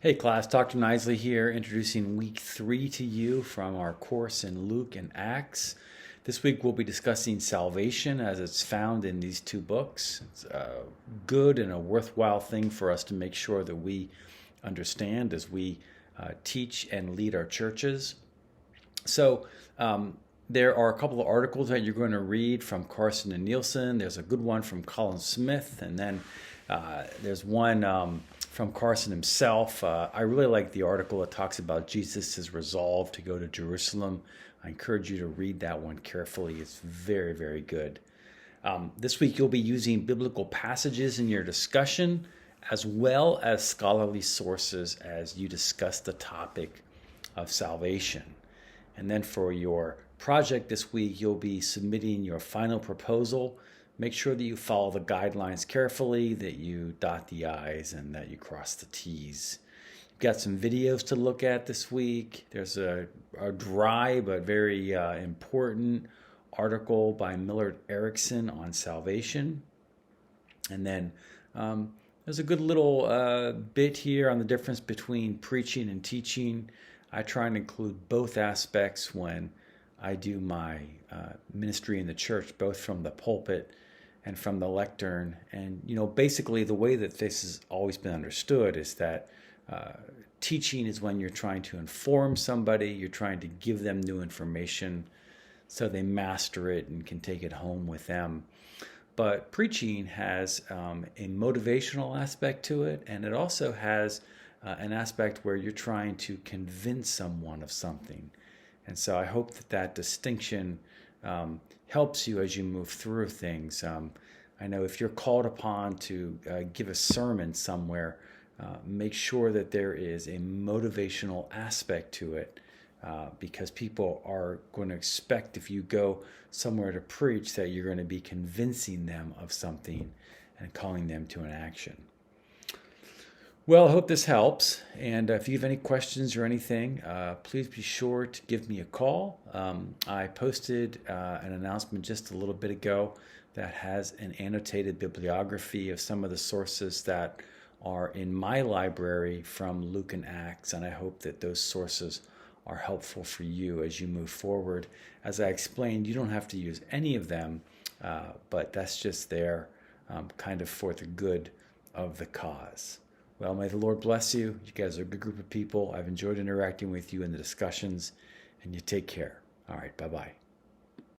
Hey class, Dr. Nisley here, introducing week 3 to you from our course in Luke and Acts. This week we'll be discussing salvation as it's found in these two books. It's a good and a worthwhile thing for us to make sure that we understand as we teach and lead our churches. So, there are a couple of articles that you're going to read from Carson and Nielsen. There's a good one from Colin Smith, and then there's one from Carson himself. I really like the article that talks about Jesus' resolve to go to Jerusalem. I encourage you to read that one carefully. It's very, very good. This week you'll be using biblical passages in your discussion as well as scholarly sources as you discuss the topic of salvation. And then for your project this week, you'll be submitting your final proposal. Make sure that you follow the guidelines carefully, that you dot the I's and that you cross the T's. You've got some videos to look at this week. There's a dry but very important article by Millard Erickson on salvation. And then there's a good little bit here on the difference between preaching and teaching. I try and include both aspects when I do my ministry in the church, both from the pulpit and from the lectern. And, basically the way that this has always been understood is that teaching is when you're trying to inform somebody, you're trying to give them new information so they master it and can take it home with them. But preaching has a motivational aspect to it, and it also has an aspect where you're trying to convince someone of something. And so I hope that distinction helps you as you move through things. I know if you're called upon to give a sermon somewhere, make sure that there is a motivational aspect to it, because people are going to expect if you go somewhere to preach that you're going to be convincing them of something and calling them to an action. Well, I hope this helps. And if you have any questions or anything, please be sure to give me a call. I posted an announcement just a little bit ago that has an annotated bibliography of some of the sources that are in my library from Luke and Acts. And I hope that those sources are helpful for you as you move forward. As I explained, you don't have to use any of them, but that's just there kind of for the good of the cause. Well, may the Lord bless you. You guys are a good group of people. I've enjoyed interacting with you in the discussions, and you take care. All right, bye-bye.